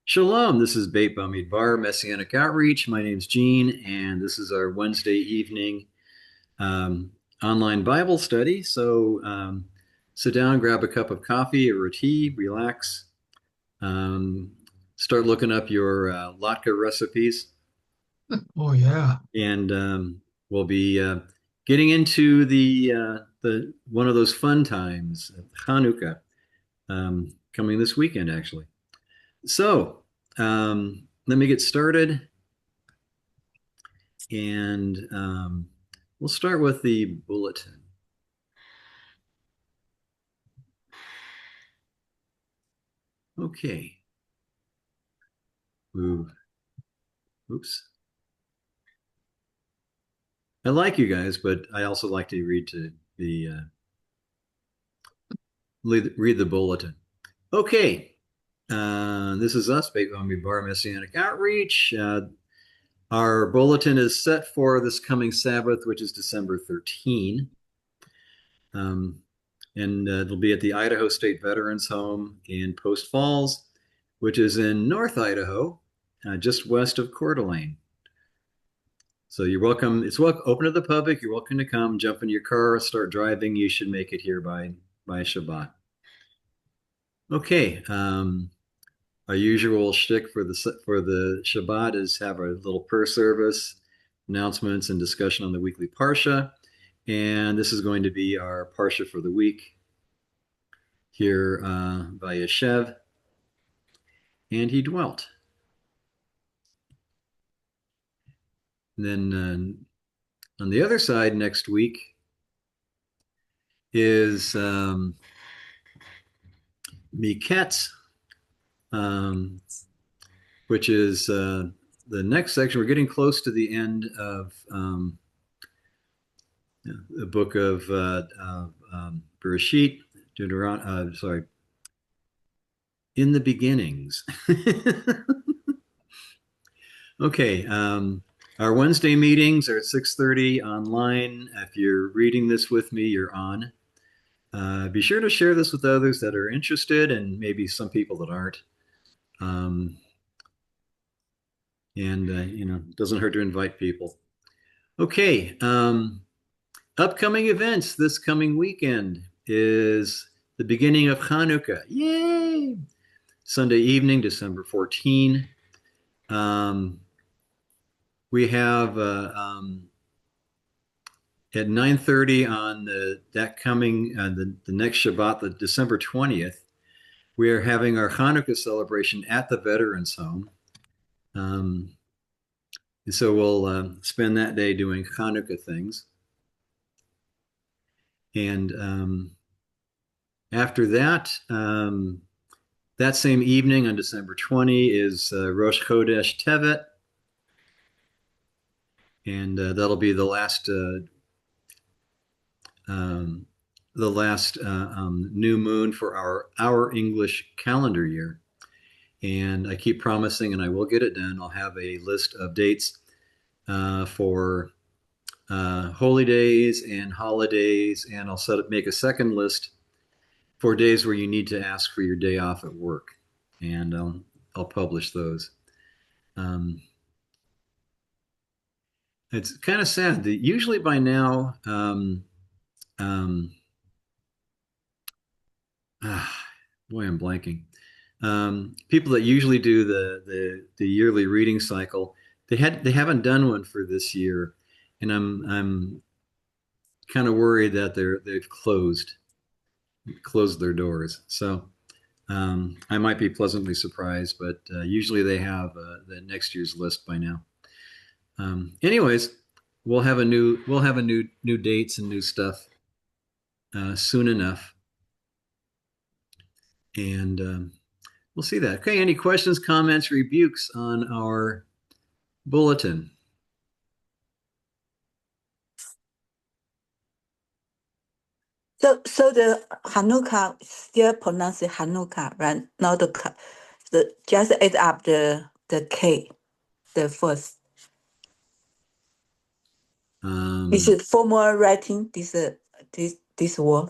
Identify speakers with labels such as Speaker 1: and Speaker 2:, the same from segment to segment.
Speaker 1: Shalom, this is Beit Bamidbar, Messianic Outreach. My name's Gene, and this is our Wednesday evening um, online Bible study. So sit down, grab a cup of coffee or a tea, relax, um, start looking up your latke recipes,
Speaker 2: Oh yeah.
Speaker 1: and we'll be getting into the one of those fun times, Hanukkah, coming this weekend, actually. So let me get started. And we'll start with the bulletin. Okay. Ooh, oops. I like you guys, but I also like to read to the read the bulletin. Okay. This is us, Beit Bar Messianic Outreach. Our bulletin is set for this coming Sabbath, which is December 13. Um, and it'll be at the Idaho State Veterans Home in Post Falls, which is in North Idaho, just west of Coeur d'Alene. So you're welcome. It's open to the public. You're welcome to come, jump in your car, start driving. You should make it here by Shabbat. Okay. Our usual shtick for the Shabbat is have a little prayer service, announcements, and discussion on the weekly parsha. And this is going to be our parsha for the week here by Yeshev. And he dwelt. And then on the other side next week is Miketz, um, which is the next section. We're getting close to the end of the book of Bereshit, sorry, in the beginnings. Okay, our Wednesday meetings are at 6:30 online. If you're reading this with me, you're on. Be sure to share this with others that are interested and maybe some people that aren't. Um, and it doesn't hurt to invite people. Okay, upcoming events this coming weekend is the beginning of Hanukkah. Yay! Sunday evening, December 14. Um, we have at 9:30 on that coming the next Shabbat, the December 20th. We are having our Hanukkah celebration at the Veterans Home. Um, and so we'll spend that day doing Hanukkah things. And after that, that same evening on December 20 is Rosh Chodesh Tevet, and that'll be um, the last new moon for our English calendar year. And I keep promising, and I will get it done. I'll have a list of dates for holy days and holidays, and make a second list for days where you need to ask for your day off at work, and I'll publish those. Um, it's kind of sad that usually by now, um, ah, boy, I'm blanking. People that usually do the yearly reading cycle, they haven't done one for this year, and I'm kind of worried that they've closed their doors. So I might be pleasantly surprised, but usually they have the next year's list by now. Anyways, we'll have a new dates and new stuff soon enough, and we'll see that. Okay, any questions, comments, rebukes on our bulletin?
Speaker 3: So the Hanukkah still pronounced Hanukkah, right? Not the just add up the K, the first. Is
Speaker 1: Um,
Speaker 3: it formal writing this word?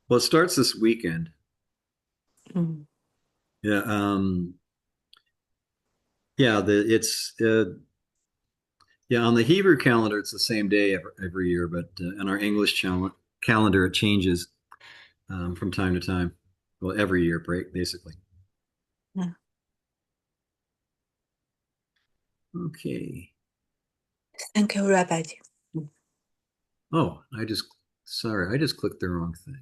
Speaker 1: well, it starts this weekend,
Speaker 3: Mm.
Speaker 1: Yeah. Yeah. Yeah, on the Hebrew calendar, it's the same day every year, but in our English calendar, it changes from time to time. Well, every year, break basically.
Speaker 3: Yeah.
Speaker 1: Okay.
Speaker 3: Thank you, Rabbi.
Speaker 1: Oh, sorry, I just clicked the wrong thing.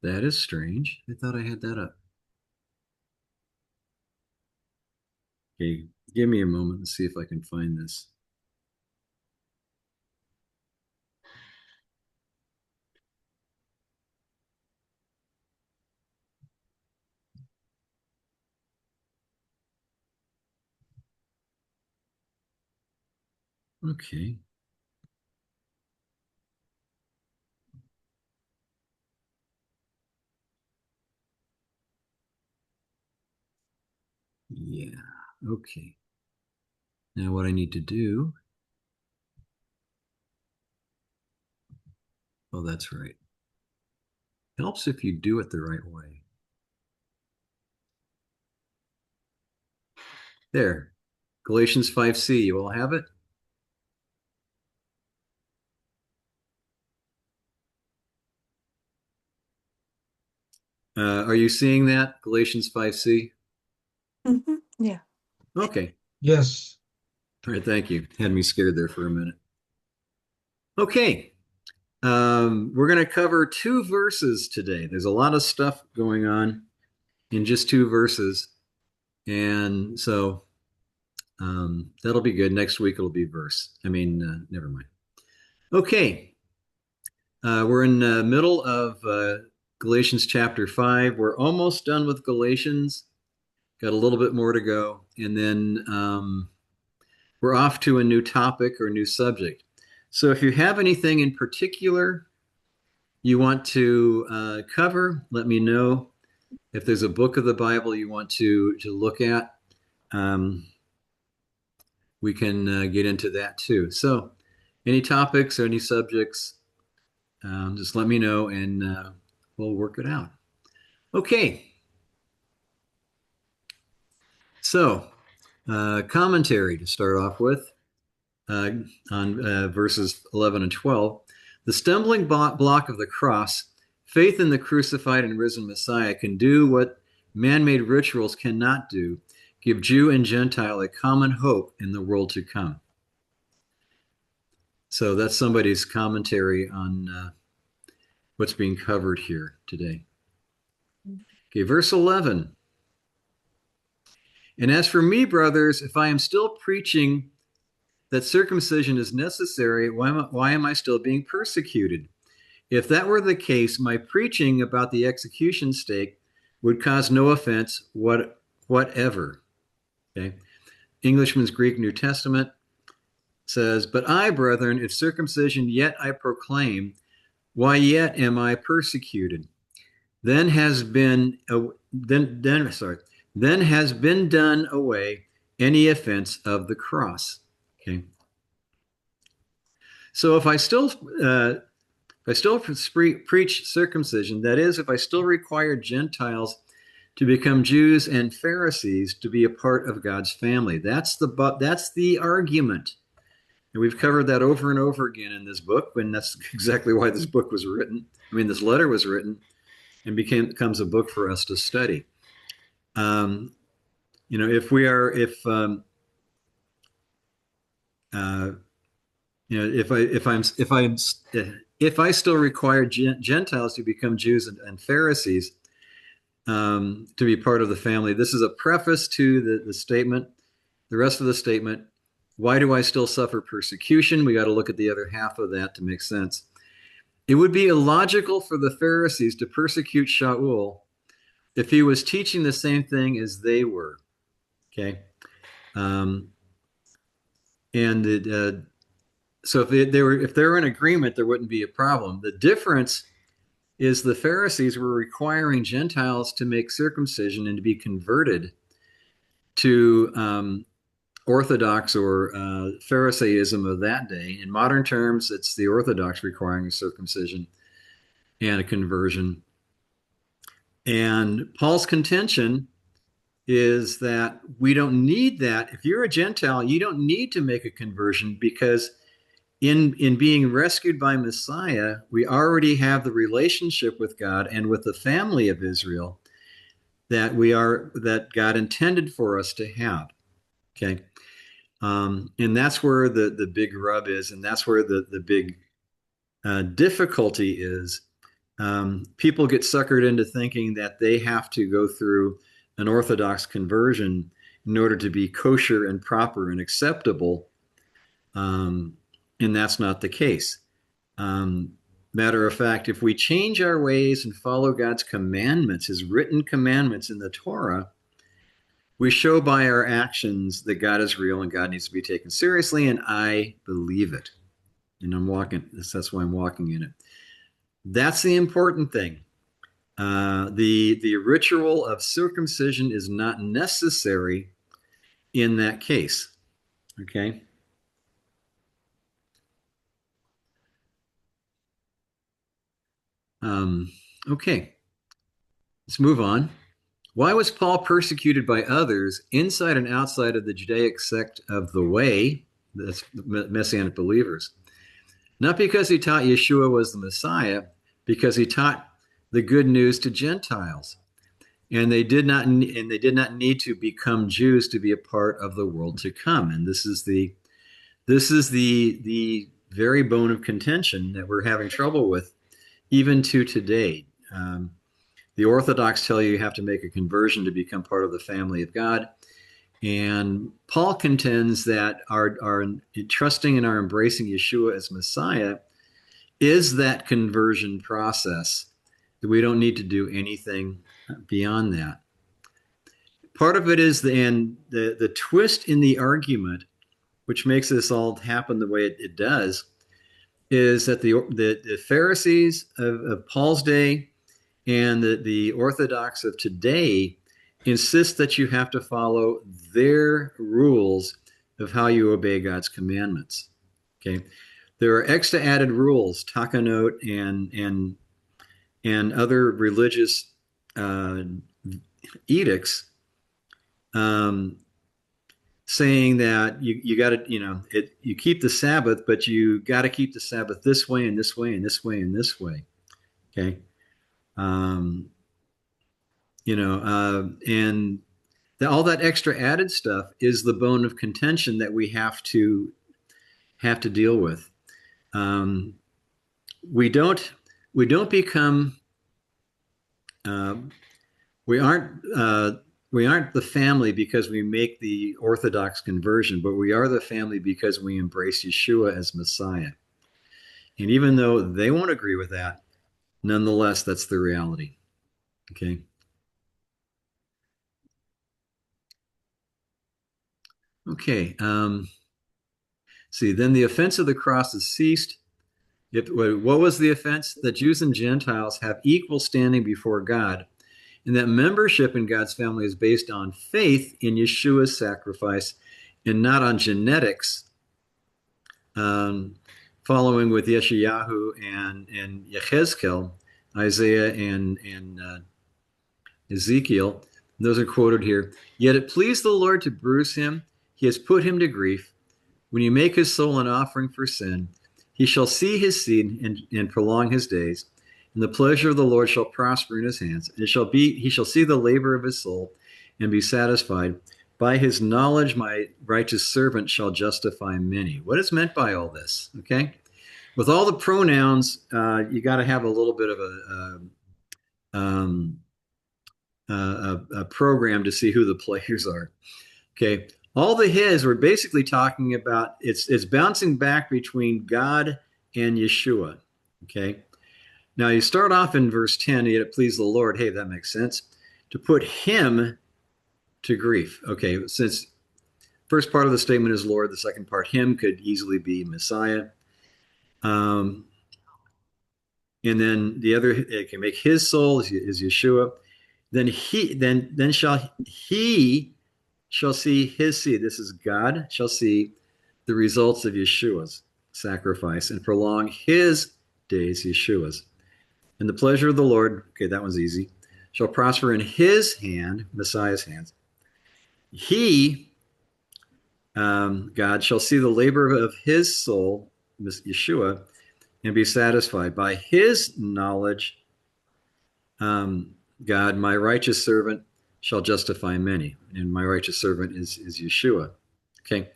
Speaker 1: That is strange. I thought I had that up. Okay, give me a moment and see if I can find this. Okay. Yeah. Okay. Now what I need to do. Oh, that's right. Helps if you do it the right way. There. Galatians 5c. You all have it? Are you seeing that? Galatians 5c?
Speaker 3: Yeah.
Speaker 1: Okay.
Speaker 2: Yes.
Speaker 1: All right, thank you. Had me scared there for a minute. Okay. We're going to cover two verses today. There's a lot of stuff going on in just two verses. And so that'll be good. Next week it'll be verse. Never mind. Okay. We're in the middle of Galatians chapter 5. We're almost done with Galatians. Got a little bit more to go. And then we're off to a new topic or new subject. So if you have anything in particular you want to cover, let me know. If there's a book of the Bible you want to look at, um, we can get into that too. So, any topics or any subjects, just let me know and we'll work it out. Okay. So, commentary to start off with uh, on verses 11 and 12. The stumbling block of the cross, faith in the crucified and risen Messiah, can do what man made rituals cannot do, give Jew and Gentile a common hope in the world to come. So that's somebody's commentary on what's being covered here today. Okay, verse 11. And as for me, brothers, if I am still preaching that circumcision is necessary, why am I still being persecuted? If that were the case, my preaching about the execution stake would cause no offense whatever. Okay. Englishman's Greek New Testament says, But I, brethren, if circumcision yet I proclaim, why yet am I persecuted? Then has been then has been done away any offense of the cross. Okay. So if I still preach circumcision, that is, if I still require Gentiles to become Jews and Pharisees to be a part of God's family, that's the argument. And we've covered that over and over again in this book, and that's exactly why this book was written. This letter was written and becomes a book for us to study. If we are, if I still require Gentiles to become Jews and Pharisees to be part of the family, this is a preface to the statement. The rest of the statement: why do I still suffer persecution? We got to look at the other half of that to make sense. It would be illogical for the Pharisees to persecute Shaul if he was teaching the same thing as they were. Okay, so if they were in agreement, there wouldn't be a problem. The difference is the Pharisees were requiring Gentiles to make circumcision and to be converted to Orthodox or Pharisaism of that day. In modern terms, it's the Orthodox requiring a circumcision and a conversion. And Paul's contention is that we don't need that. If you're a Gentile, you don't need to make a conversion, because in being rescued by Messiah, we already have the relationship with God and with the family of Israel that God intended for us to have. Okay. And that's where the big rub is, and that's where the big difficulty is. People get suckered into thinking that they have to go through an Orthodox conversion in order to be kosher and proper and acceptable. And that's not the case. Matter of fact, if we change our ways and follow God's commandments, his written commandments in the Torah, we show by our actions that God is real and God needs to be taken seriously, and I believe it. And that's why I'm walking in it. That's the important thing. The ritual of circumcision is not necessary in that case. Okay. Okay. Let's move on. Why was Paul persecuted by others inside and outside of the Judaic sect of the Way, that's Messianic believers? Not because he taught Yeshua was the Messiah, because he taught the good news to Gentiles. And they did not need to become Jews to be a part of the world to come. And this is the very bone of contention that we're having trouble with even to today. The Orthodox tell you have to make a conversion to become part of the family of God. And Paul contends that our trusting and our embracing Yeshua as Messiah is that conversion process, that we don't need to do anything beyond that. Part of it is the twist in the argument, which makes this all happen the way it does, is that the Pharisees of Paul's day and the Orthodox of today insist that you have to follow their rules of how you obey God's commandments. Okay, there are extra added rules, takanot and other religious edicts, saying that you got to you keep the Sabbath, but you got to keep the Sabbath this way and this way and this way and this way. Okay. And all that extra added stuff is the bone of contention that we have to deal with. We don't become we aren't the family because we make the Orthodox conversion, but we are the family because we embrace Yeshua as Messiah. And even though they won't agree with that, nonetheless, that's the reality. Okay. Okay. See, then the offense of the cross has ceased. What was the offense? That Jews and Gentiles have equal standing before God, and that membership in God's family is based on faith in Yeshua's sacrifice and not on genetics, following with Yeshayahu and Yechezkel, Isaiah and Ezekiel. Those are quoted here. Yet it pleased the Lord to bruise him. He has put him to grief. When you make his soul an offering for sin, he shall see his seed and prolong his days. And the pleasure of the Lord shall prosper in his hands. He shall see the labor of his soul and be satisfied. By his knowledge, my righteous servant shall justify many. What is meant by all this? Okay. With all the pronouns, you got to have a little bit of a program to see who the players are. Okay. All the his, we're basically talking about, it's bouncing back between God and Yeshua. Okay. Now you start off in verse 10, yet it pleased the Lord. Hey, that makes sense. To put him to grief. Okay. Since first part of the statement is Lord, the second part, him, could easily be Messiah. And then the other, it can make his soul is Yeshua. Then he shall see his seed. This is God shall see the results of Yeshua's sacrifice and prolong his days, Yeshua's. And the pleasure of the Lord, okay, that one's easy, shall prosper in his hand, Messiah's hands. He, God, shall see the labor of his soul, Yeshua, and be satisfied. By his knowledge, God, my righteous servant shall justify many. And my righteous servant is Yeshua. Okay.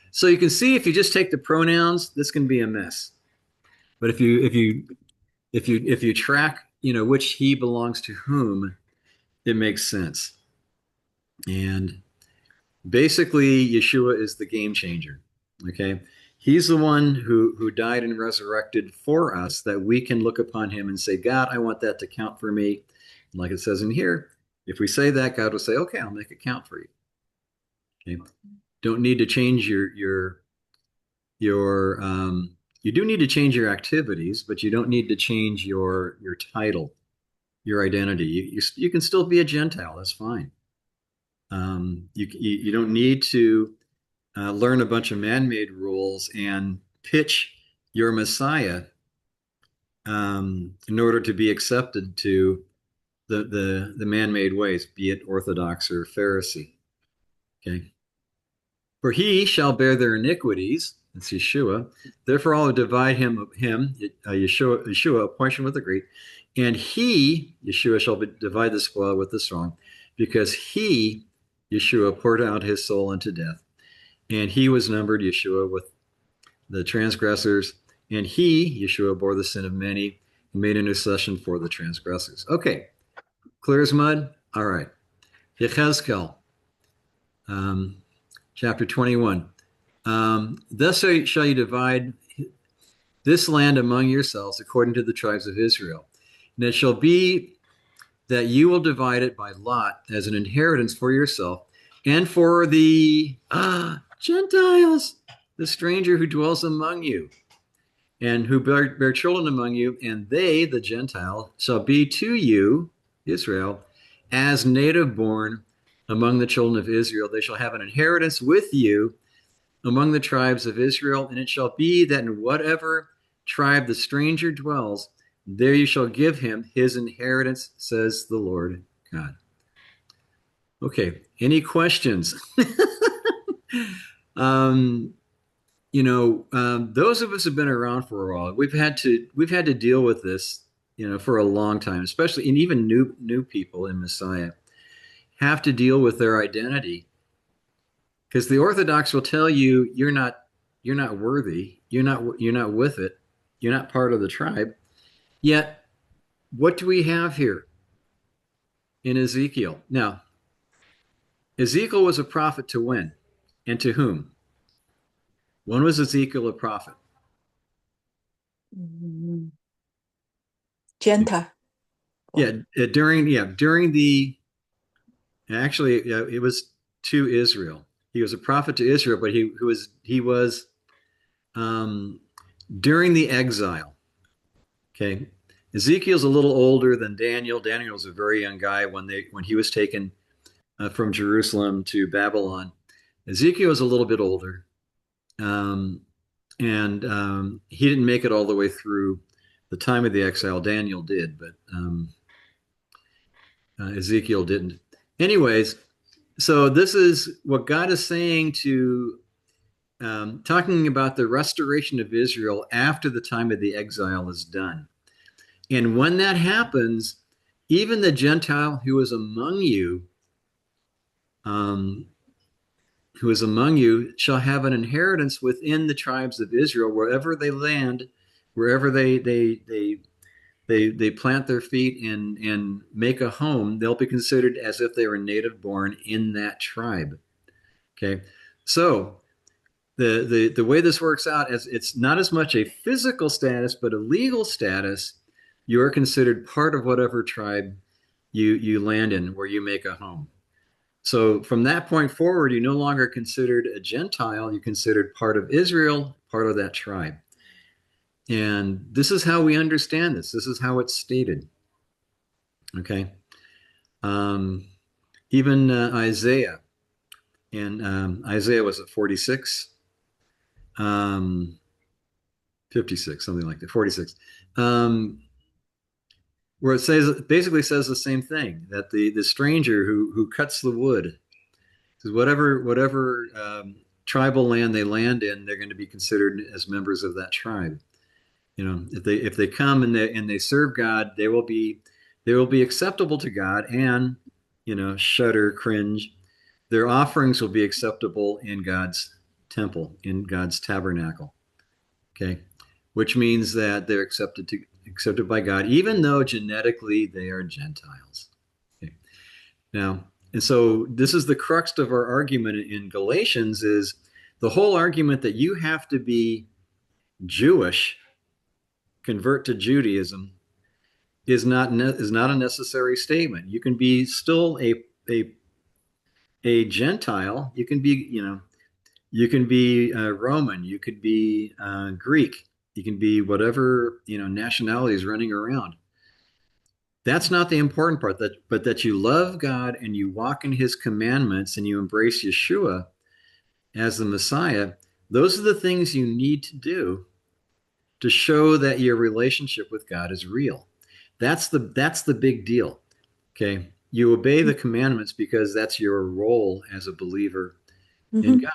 Speaker 1: So you can see if you just take the pronouns, this can be a mess. But if you track, which he belongs to whom, it makes sense. And basically, Yeshua is the game changer. Okay. He's the one who died and resurrected for us, that we can look upon him and say, God, I want that to count for me. And like it says in here, if we say that, God will say, okay, I'll make it count for you. Okay. Don't need to change your you do need to change your activities, but you don't need to change your title, your identity. You can still be a Gentile. That's fine. You don't need to learn a bunch of man-made rules and pitch your Messiah in order to be accepted to the man-made ways, be it Orthodox or Pharisee. Okay. For he shall bear their iniquities. That's Yeshua. Therefore, I will divide him, Yeshua, a portion with the Greek, and he, Yeshua, shall divide the spoil with the strong, because he, Yeshua, poured out his soul unto death, and he was numbered, Yeshua, with the transgressors, and he, Yeshua, bore the sin of many and made intercession for the transgressors. Okay, clear as mud. All right, Yechezkel, chapter 21. Thus shall you divide this land among yourselves according to the tribes of Israel. And it shall be that you will divide it by lot as an inheritance for yourself and for the Gentiles, the stranger who dwells among you, and who bear children among you, and they, the Gentile, shall be to you, Israel, as native born among the children of Israel. They shall have an inheritance with you among the tribes of Israel, and it shall be that in whatever tribe the stranger dwells, there you shall give him his inheritance, says the Lord God. Okay, any questions? Those of us who have been around for a while, we've had to deal with this, for a long time, especially, and even new people in Messiah have to deal with their identity, because the Orthodox will tell you you're not worthy, you're not with it, you're not part of the tribe. Yet, what do we have here in Ezekiel? Now, Ezekiel was a prophet to when and to whom? When was Ezekiel a prophet?
Speaker 3: Gentile.
Speaker 1: During the actually it was to Israel. He was a prophet to Israel, but he was during the exile. Okay, Ezekiel's a little older than Daniel. Daniel was a very young guy when he was taken from Jerusalem to Babylon. Ezekiel was a little bit older, and he didn't make it all the way through the time of the exile. Daniel did, but Ezekiel didn't. Anyways, so this is what God is saying to talking about the restoration of Israel after the time of the exile is done. And when that happens, even the Gentile who is among you, shall have an inheritance within the tribes of Israel, wherever they land, wherever they plant their feet and make a home. They'll be considered as if they were native born in that tribe. Okay, so the way this works out is it's not as much a physical status, but a legal status. You are considered part of whatever tribe you land in, where you make a home. So from that point forward, you're no longer considered a Gentile. You're considered part of Israel, part of that tribe. And this is how we understand this. This is how it's stated. Okay. Even Isaiah and Isaiah was at 46, 56, something like that, 46. Where it basically says the same thing, that the stranger who cuts the wood, says whatever tribal land they land in, they're going to be considered as members of that tribe. If they come and they serve God, they will be acceptable to God, and shudder, cringe. Their offerings will be acceptable in God's temple, in God's tabernacle. Okay, which means that they're accepted by God, even though genetically they are Gentiles. Okay. Now, and so this is the crux of our argument in Galatians: is the whole argument that you have to be Jewish, convert to Judaism, is not a necessary statement. You can be still a Gentile. You can be Roman. You could be Greek. You can be whatever nationality is running around. That's not the important part. But that you love God and you walk in His commandments and you embrace Yeshua as the Messiah. Those are the things you need to do to show that your relationship with God is real. That's the big deal. Okay, you obey the commandments because that's your role as a believer in God.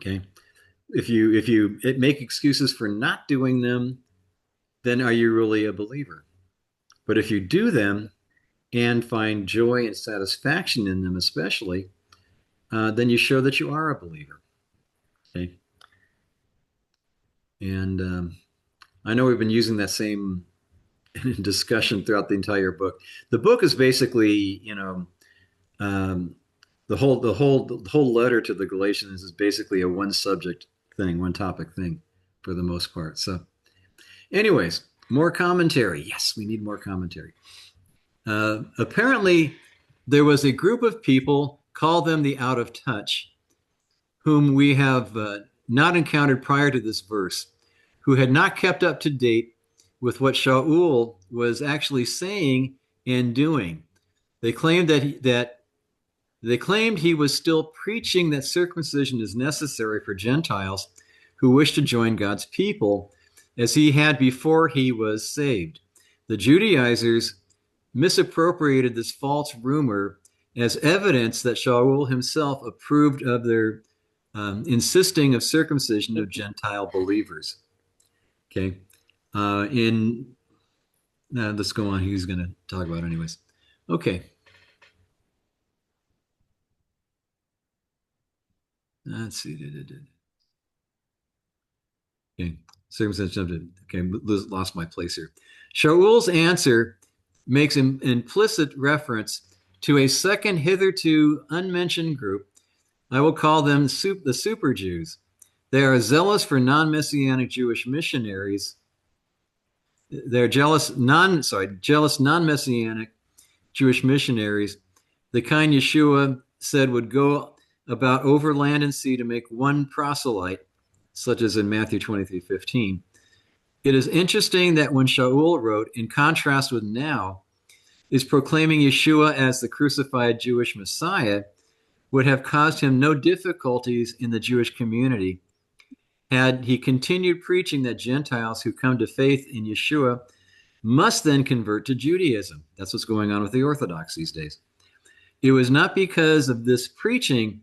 Speaker 1: Okay, if you make excuses for not doing them, then are you really a believer? But if you do them and find joy and satisfaction in them, especially, then you show that you are a believer. Okay, and I know we've been using that same discussion throughout the entire book. The book is basically, the whole letter to the Galatians is basically a one subject thing, one topic thing, for the most part. So, anyways, more commentary. Yes, we need more commentary. Apparently, there was a group of people, call them the out of touch, whom we have not encountered prior to this verse, who had not kept up to date with what Shaul was actually saying and doing. They claimed he was still preaching that circumcision is necessary for Gentiles who wish to join God's people, as he had before he was saved. The Judaizers misappropriated this false rumor as evidence that Shaul himself approved of their insisting of circumcision of Gentile believers. Okay. Let's go on. He's going to talk about it anyways. Okay. Let's see. Okay. Circumcision. Okay. Lost my place here. Shaul's answer makes an implicit reference to a second hitherto unmentioned group. I will call them the Super Jews. They are zealous for non-Messianic Jewish missionaries. They're jealous non-Messianic Jewish missionaries, the kind Yeshua said would go about over land and sea to make one proselyte, such as in Matthew 23:15. It is interesting that when Shaul wrote, in contrast with now, is proclaiming Yeshua as the crucified Jewish Messiah, would have caused him no difficulties in the Jewish community had he continued preaching that Gentiles who come to faith in Yeshua must then convert to Judaism. That's what's going on with the Orthodox these days. It was not because of this preaching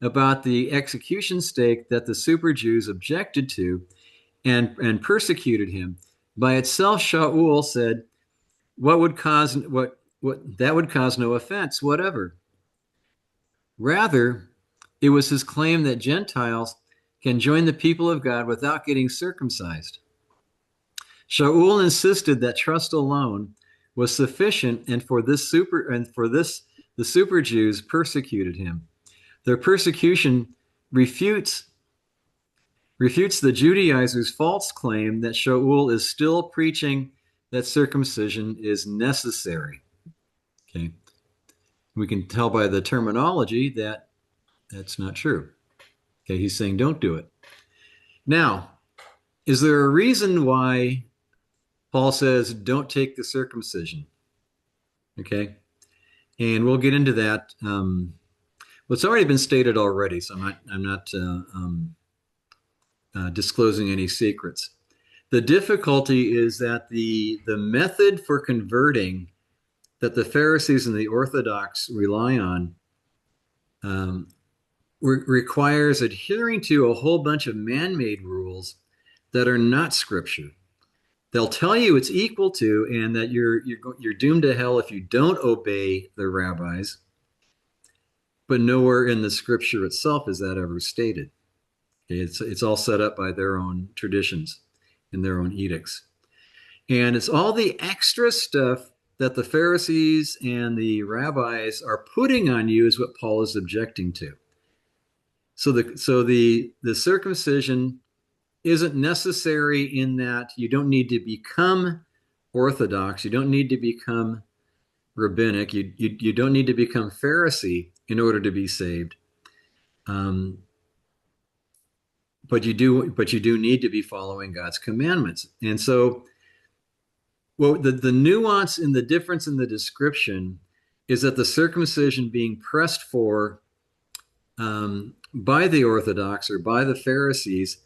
Speaker 1: about the execution stake that the Super Jews objected to and persecuted him. By itself, Shaul said, what that would cause no offense, whatever. Rather, it was his claim that Gentiles can join the people of God without getting circumcised. Shaul insisted that trust alone was sufficient, and for this the Super Jews persecuted him. Their persecution refutes the Judaizers' false claim that Shaul is still preaching that circumcision is necessary. Okay, we can tell by the terminology that that's not true. Okay, he's saying don't do it. Now, is there a reason why Paul says don't take the circumcision? Okay, and we'll get into that. Well, it's already been stated already, so I'm not disclosing any secrets. The difficulty is that the method for converting that the Pharisees and the Orthodox rely on requires adhering to a whole bunch of man-made rules that are not scripture. They'll tell you it's equal to, and that you're doomed to hell if you don't obey the rabbis, but nowhere in the scripture itself is that ever stated. It's all set up by their own traditions and their own edicts. And it's all the extra stuff that the Pharisees and the rabbis are putting on you is what Paul is objecting to. So the circumcision isn't necessary in that you don't need to become Orthodox, you don't need to become rabbinic, you don't need to become Pharisee in order to be saved. But you do need to be following God's commandments. And so, well, the nuance in the difference in the description is that the circumcision being pressed for by the Orthodox or by the Pharisees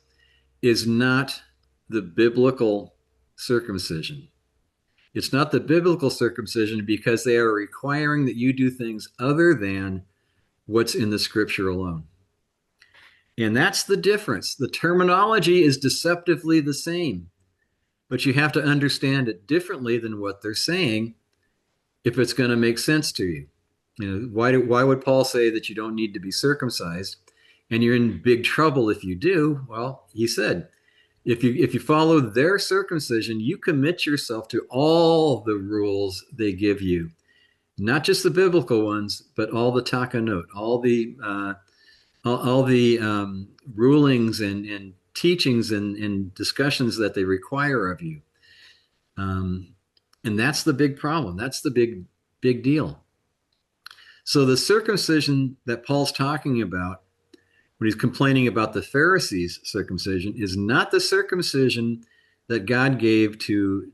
Speaker 1: is not the biblical circumcision. It's not the biblical circumcision because they are requiring that you do things other than what's in the scripture alone. And that's the difference. The terminology is deceptively the same, but you have to understand it differently than what they're saying if it's going to make sense to you. You know, why would Paul say that you don't need to be circumcised? And you're in big trouble if you do. Well, he said, if you follow their circumcision, you commit yourself to all the rules they give you, not just the biblical ones, but all the takanot, all the rulings and teachings and discussions that they require of you. And that's the big problem. That's the big deal. So the circumcision that Paul's talking about when he's complaining about the Pharisees' circumcision is not the circumcision that God gave to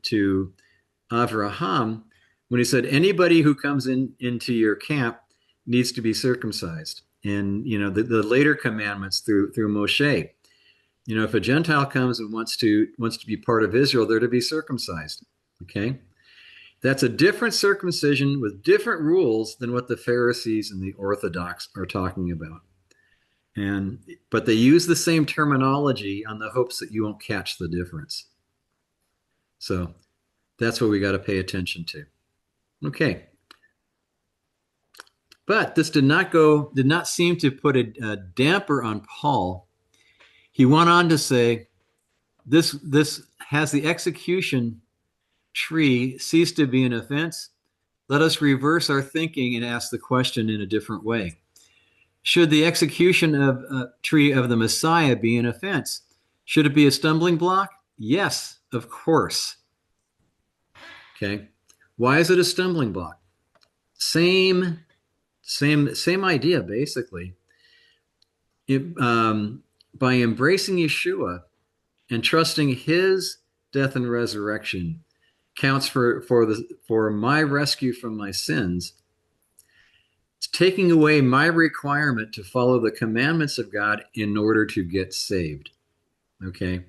Speaker 1: Avraham when he said anybody who comes into your camp needs to be circumcised. And you know the later commandments through Moshe, you know, if a Gentile comes and wants to be part of Israel, they're to be circumcised. Okay, that's a different circumcision with different rules than what the Pharisees and the Orthodox are talking about. But they use the same terminology on the hopes that you won't catch the difference. So that's what we got to pay attention to. Okay. But this did not seem to put a damper on Paul. He went on to say, this has the execution tree ceased to be an offense. Let us reverse our thinking and ask the question in a different way. Should the execution of tree of the Messiah be an offense? Should it be a stumbling block? Yes, of course. Okay. Why is it a stumbling block? Same idea, basically. By embracing Yeshua and trusting his death and resurrection counts for my rescue from my sins. It's taking away my requirement to follow the commandments of God in order to get saved. Okay.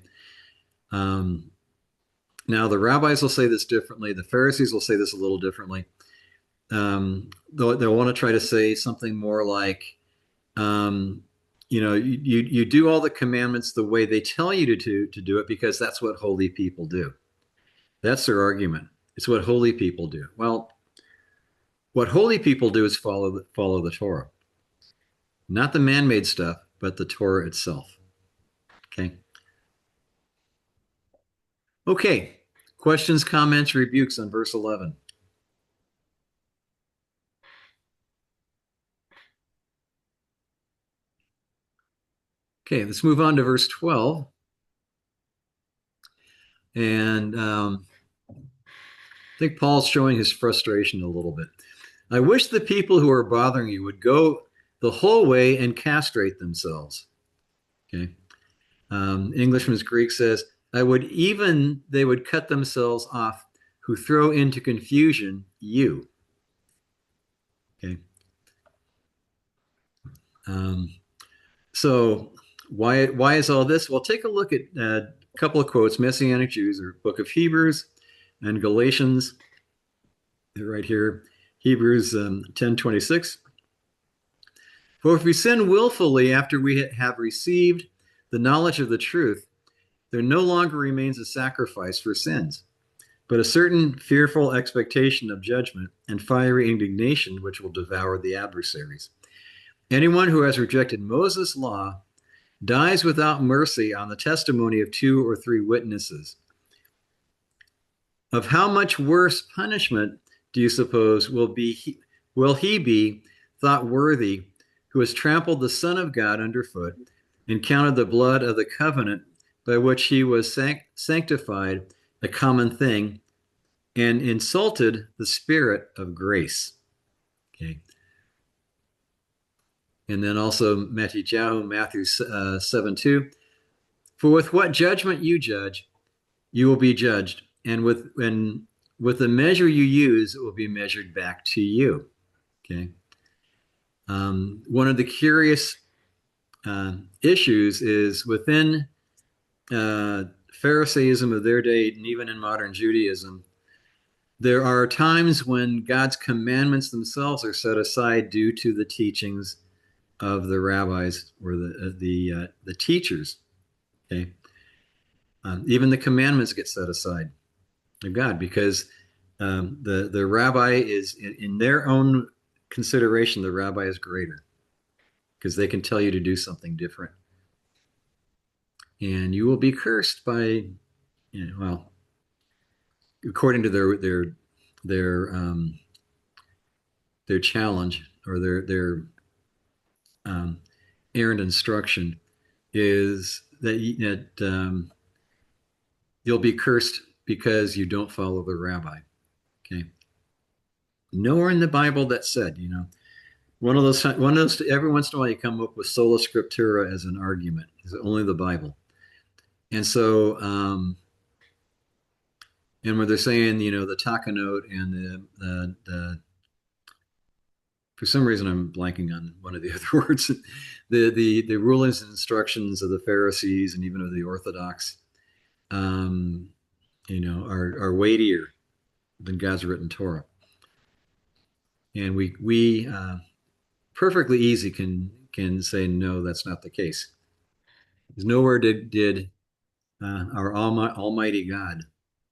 Speaker 1: Now the rabbis will say this differently. The Pharisees will say this a little differently. They'll want to try to say something more like, you know, you do all the commandments the way they tell you to do it because that's what holy people do. That's their argument. It's what holy people do. Well, what holy people do is follow the Torah, not the man-made stuff, but the Torah itself. Okay. Okay. Questions, comments, rebukes on verse 11. Okay, let's move on to verse 12. And I think Paul's showing his frustration a little bit. I wish the people who are bothering you would go the whole way and castrate themselves. Okay. Englishman's Greek says, they would cut themselves off who throw into confusion you. Okay. So why is all this? Well, take a look at a couple of quotes. Messianic Jews, or Book of Hebrews and Galatians. They're right here. Hebrews 10:26. For if we sin willfully after we have received the knowledge of the truth, there no longer remains a sacrifice for sins, but a certain fearful expectation of judgment and fiery indignation which will devour the adversaries. Anyone who has rejected Moses' law dies without mercy on the testimony of 2 or 3 witnesses. Of how much worse punishment do you suppose will he be thought worthy who has trampled the Son of God underfoot and counted the blood of the covenant by which he was sanctified a common thing and insulted the Spirit of grace? Okay. And then also Matthew 7:2. For with what judgment you judge, you will be judged, and with the measure you use, it will be measured back to you. Okay. One of the curious issues is within Pharisaism of their day, and even in modern Judaism, there are times when God's commandments themselves are set aside due to the teachings of the rabbis or the teachers. Okay, even the commandments get set aside of God because the rabbi is in their own consideration. The rabbi is greater because they can tell you to do something different, and you will be cursed by, well, according to their challenge or their errant instruction is that you'll be cursed because you don't follow the rabbi. Okay. Nowhere in the Bible that said, one of those every once in a while you come up with sola scriptura as an argument. Is only the Bible. And so, and when they're saying, the takanot and the for some reason I'm blanking on one of the other words, the rulings and instructions of the Pharisees and even of the Orthodox, are weightier than God's written Torah. And we perfectly easy can say, no, that's not the case. Because nowhere did our Almighty God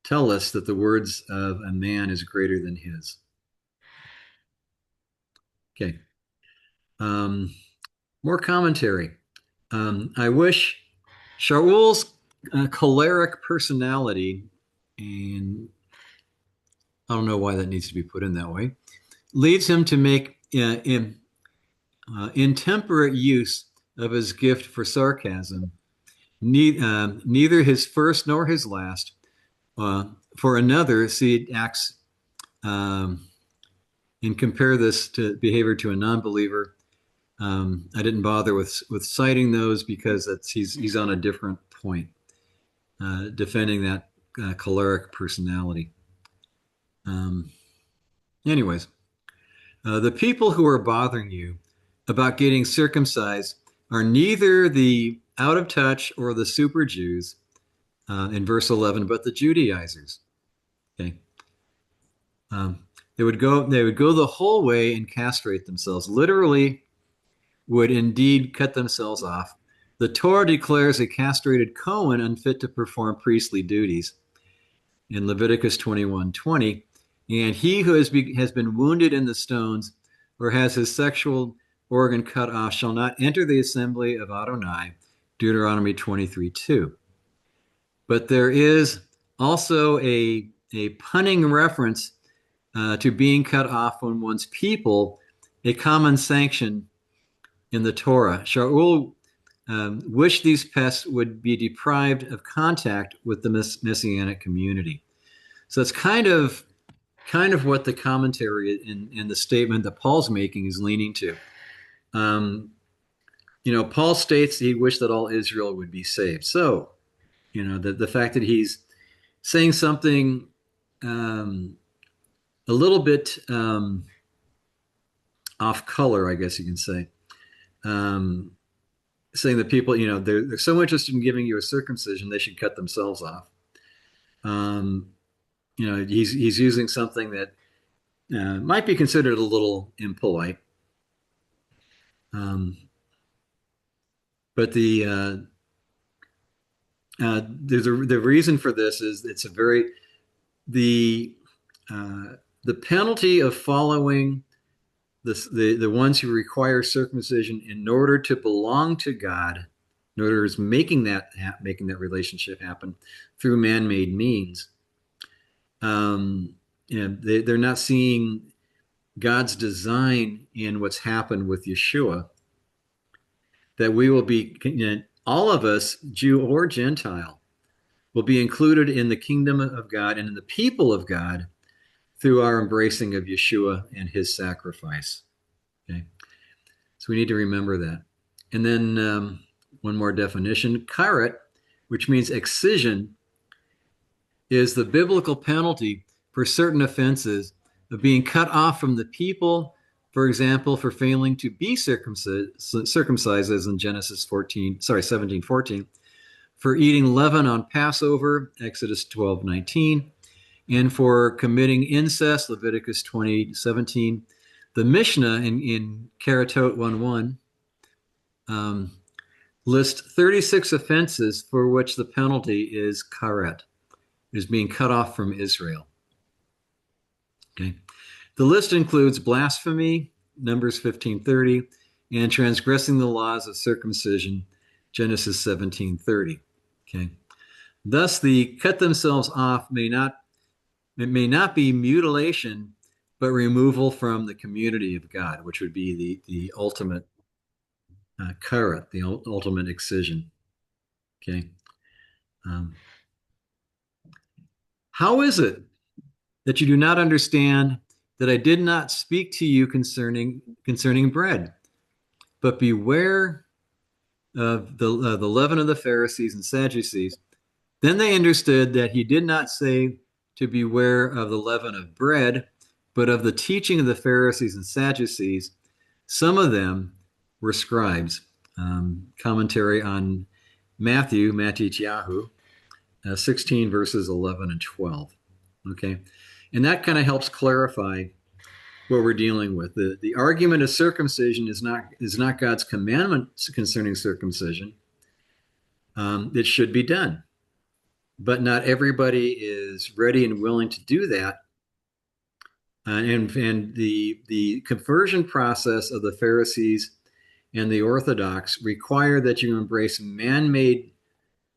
Speaker 1: tell us that the words of a man is greater than his. Okay. More commentary. I wish Shaul's choleric personality, and I don't know why that needs to be put in that way, leads him to make intemperate use of his gift for sarcasm, neither his first nor his last. For another, see Acts, and compare this to behavior to a non-believer. I didn't bother with citing those because he's on a different point, defending that choleric personality. Anyways, the people who are bothering you about getting circumcised are neither the out of touch or the super Jews in verse 11, but the Judaizers. Okay. They would go the whole way and castrate themselves. Literally, would indeed cut themselves off. The Torah declares a castrated Cohen unfit to perform priestly duties in Leviticus 21:20, and he who has been wounded in the stones or has his sexual organ cut off shall not enter the assembly of Adonai, Deuteronomy 23:2. But there is also a punning reference to being cut off when one's people, a common sanction in the Torah. Shaul wished these pests would be deprived of contact with the Messianic community. So it's kind of what the commentary in the statement that Paul's making is leaning to. Paul states he wished that all Israel would be saved. So, the fact that he's saying something a little bit off color, I guess you can say, saying that people, they're so interested in giving you a circumcision, they should cut themselves off. He's using something that might be considered a little impolite. But the reason for this is it's the penalty of following the ones who require circumcision in order to belong to God, in order to making that relationship happen through man-made means. They're not seeing God's design in what's happened with Yeshua, that we will be, all of us, Jew or Gentile, will be included in the kingdom of God and in the people of God through our embracing of Yeshua and his sacrifice. Okay, so we need to remember that. And then one more definition, karet, which means excision, is the biblical penalty for certain offenses of being cut off from the people, for example, for failing to be circumcised as in Genesis 17:14, for eating leaven on Passover, Exodus 12:19, and for committing incest, Leviticus 20:17. The Mishnah in Keratot 1:1 lists 36 offenses for which the penalty is karet, is being cut off from Israel. Okay. The list includes blasphemy, Numbers 15:30, and transgressing the laws of circumcision, Genesis 17:30. Okay. Thus, the cut themselves off may not be mutilation, but removal from the community of God, which would be the ultimate karet, the ultimate excision. Okay. How is it that you do not understand that I did not speak to you concerning bread, but beware of the leaven of the Pharisees and Sadducees? Then they understood that he did not say to beware of the leaven of bread, but of the teaching of the Pharisees and Sadducees. Some of them were scribes. Commentary on Matthew Tiahu, 16 verses 11 and 12. Okay. And that kind of helps clarify what we're dealing with. The argument of circumcision is not God's commandment concerning circumcision. It should be done, but not everybody is ready and willing to do that. And the conversion process of the Pharisees and the Orthodox require that you embrace man-made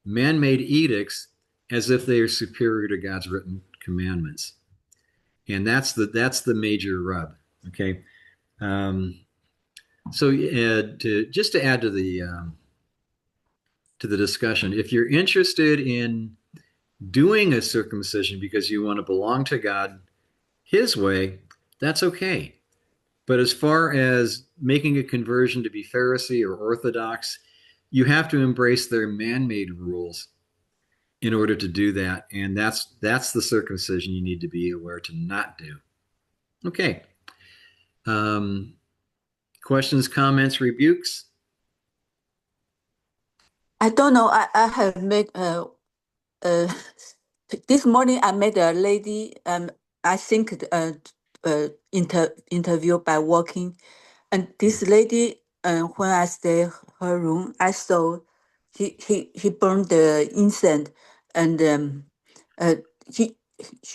Speaker 1: edicts as if they are superior to God's written commandments. And that's the major rub. Okay. So to add to the discussion, if you're interested in doing a circumcision because you want to belong to God his way, that's okay. But as far as making a conversion to be Pharisee or Orthodox, you have to embrace their man-made rules in order to do that. And that's the circumcision you need to be aware to not do. Okay. Questions, comments, rebukes?
Speaker 3: I don't know. I have made this morning I met a lady. I think interview by walking, and this lady. When I stay her room, I saw he burned the incense, and she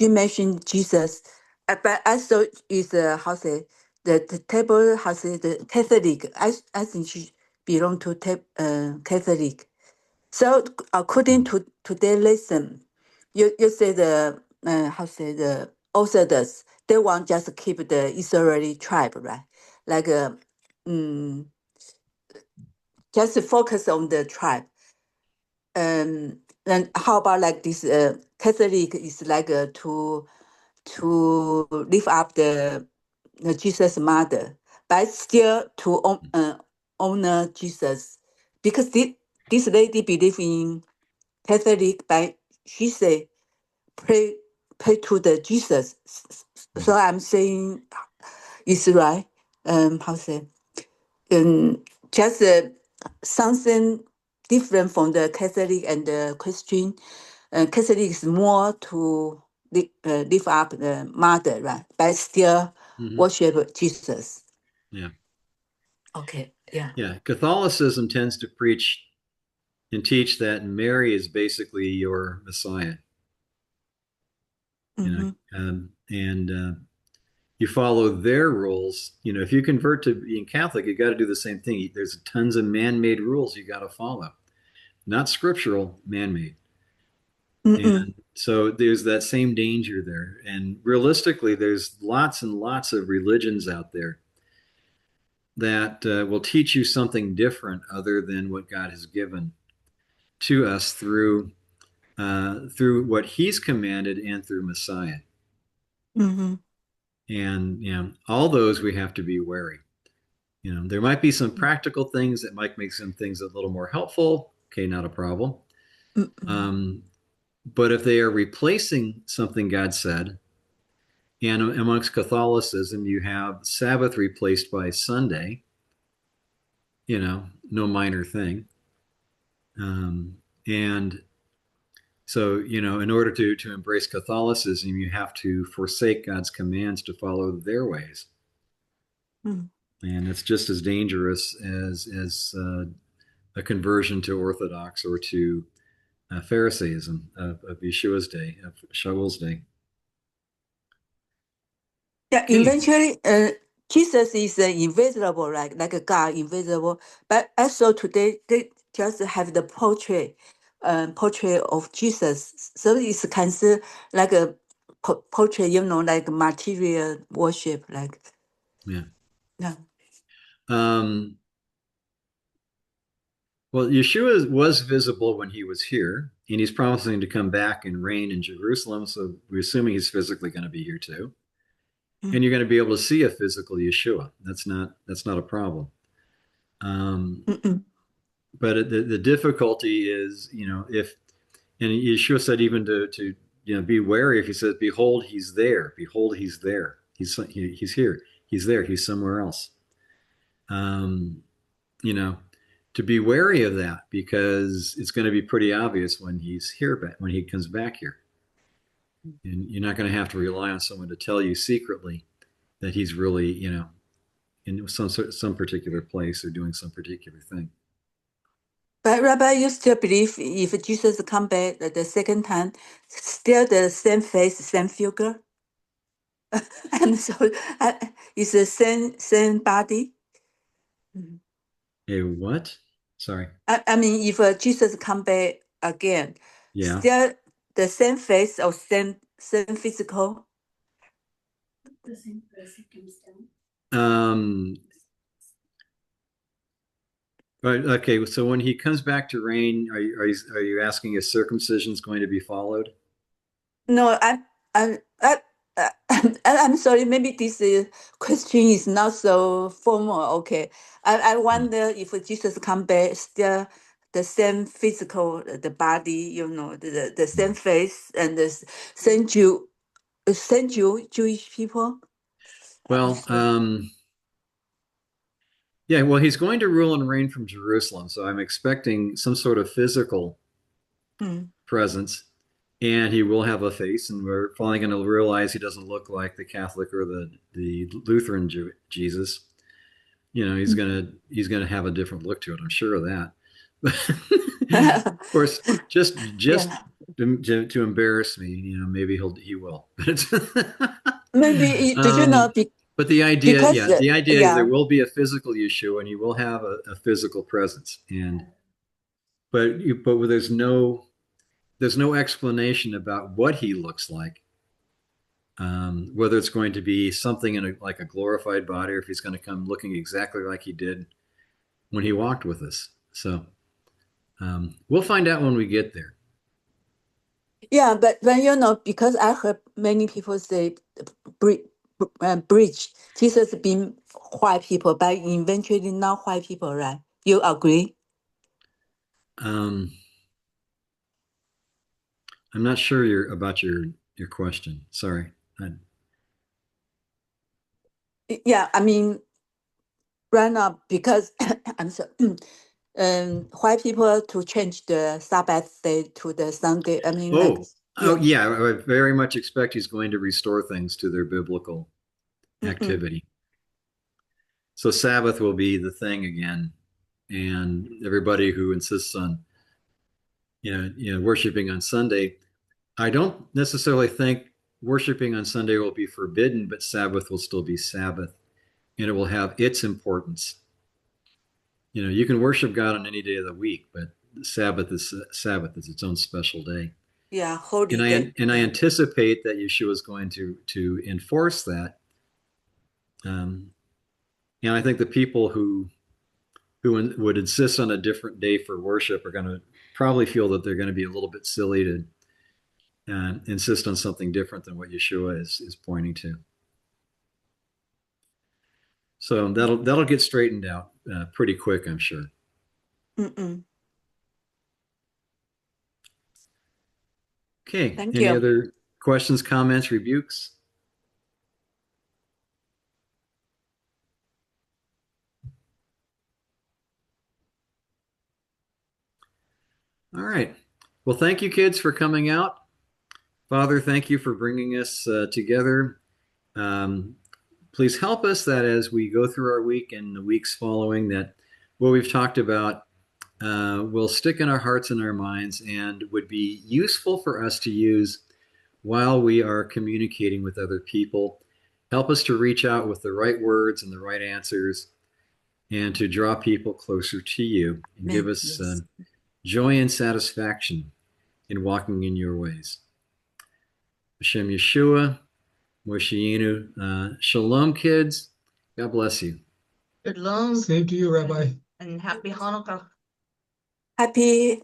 Speaker 3: mentioned Jesus. But I saw is how say the table how say the Catholic. I think she belong to Catholic. So according to today's lesson, you say the how say the Orthodox, they want just keep the Israeli tribe, right? Like just focus on the tribe. And how about like this Catholic is like to lift up the Jesus mother, but still to honor Jesus, because this lady believe in Catholic, but she say pray to the Jesus. So I'm saying it's right. How say just something different from the Catholic and the Christian. Catholic is more to lift up the mother, right? But still worship Jesus.
Speaker 1: Yeah.
Speaker 3: Okay. Yeah.
Speaker 1: Yeah. Catholicism tends to preach and teach that Mary is basically your Messiah. You know, and you follow their rules. You know, if you convert to being Catholic, you got to do the same thing. There's tons of man-made rules you got to follow, not scriptural, man-made. And so there's that same danger there. And realistically, there's lots and lots of religions out there that will teach you something different other than what God has given to us through what He's commanded and through Messiah. And you know, all those we have to be wary. You know, there might be some practical things that might make some things a little more helpful. Okay, not a problem. But if they are replacing something God said, and amongst Catholicism, you have Sabbath replaced by Sunday, you know, no minor thing. And so, you know, in order to embrace Catholicism, you have to forsake God's commands to follow their ways. And it's just as dangerous as a conversion to Orthodox or to Pharisaism of Yeshua's day, of Shaul's day.
Speaker 3: Yeah, eventually, Jesus is invisible, right? Like a God, invisible. But also today, they just have the portrait of Jesus. So it's considered like a portrait, you know, like material worship, like.
Speaker 1: Yeah.
Speaker 3: Yeah.
Speaker 1: Well, Yeshua was visible when he was here, and he's promising to come back and reign in Jerusalem. So we're assuming he's physically going to be here too. And you're going to be able to see a physical Yeshua. That's not a problem. But the difficulty is, you know, and Yeshua said even to you know, be wary if he says, "Behold, he's there. Behold, he's there. He's here. He's there. He's somewhere else." You know, to be wary of that because it's going to be pretty obvious when he's here, when he comes back here, and you're not going to have to rely on someone to tell you secretly that he's really, you know, in some particular place or doing some particular thing.
Speaker 3: But Rabbi, you still believe if Jesus come back the second time, still the same face, same figure? I'm sorry, it's the same body?
Speaker 1: A what? Sorry.
Speaker 3: I mean, if Jesus come back again,
Speaker 1: Yeah.
Speaker 3: still the same face or same physical?
Speaker 4: The same person comes down.
Speaker 1: Right. Okay. So when he comes back to reign, are you asking if circumcision is going to be followed?
Speaker 3: No, I'm sorry. Maybe this question is not so formal. Okay, I wonder if Jesus come back still the same physical, the body, you know, the same face and the same Jewish people.
Speaker 1: Well, yeah. Well, he's going to rule and reign from Jerusalem, so I'm expecting some sort of physical presence, and he will have a face, and we're finally going to realize he doesn't look like the Catholic or the Lutheran Jesus. You know, he's gonna have a different look to it. I'm sure of that. Of course, just
Speaker 3: Yeah.
Speaker 1: to embarrass me, you know, maybe he will.
Speaker 3: Maybe did you know?
Speaker 1: But the idea,
Speaker 3: Because
Speaker 1: yeah, the idea is
Speaker 3: yeah.
Speaker 1: there will be a physical Yeshua, and he will have a physical presence, but there's no explanation about what he looks like. Whether it's going to be something in like a glorified body, or if he's going to come looking exactly like he did when he walked with us. So we'll find out when we get there.
Speaker 3: Yeah, but when you know, because I heard many people say bridge Jesus being white people, but eventually not white people, right? You agree?
Speaker 1: I'm not sure about your question. Sorry.
Speaker 3: Yeah, I mean, right now because I'm sorry, why people to change the Sabbath day to the Sunday? I mean, like,
Speaker 1: Oh, yeah. I very much expect he's going to restore things to their biblical activity. So Sabbath will be the thing again, and everybody who insists on worshiping on Sunday, I don't necessarily think worshiping on Sunday will be forbidden, but Sabbath will still be Sabbath, and it will have its importance. You can worship God on any day of the week, but Sabbath is its own special day.
Speaker 3: Yeah, holy
Speaker 1: And
Speaker 3: day.
Speaker 1: I anticipate that Yeshua is going to enforce that. And I think the people who would insist on a different day for worship are going to probably feel that they're going to be a little bit silly to insist on something different than what Yeshua is pointing to. So that'll get straightened out pretty quick, I'm sure. Okay.
Speaker 3: Thank
Speaker 1: Any
Speaker 3: you.
Speaker 1: other questions, comments, rebukes? All right. Well, thank you, kids, for coming out. Father, thank you for bringing us together. Please help us that as we go through our week and the weeks following, that what we've talked about will stick in our hearts and our minds and would be useful for us to use while we are communicating with other people. Help us to reach out with the right words and the right answers and to draw people closer to you and give us joy and satisfaction in walking in your ways. Hashem Yeshua, Mosheinu. Shalom, kids. God bless you.
Speaker 2: Shalom. Same to you, Rabbi.
Speaker 5: And happy Hanukkah.
Speaker 3: Happy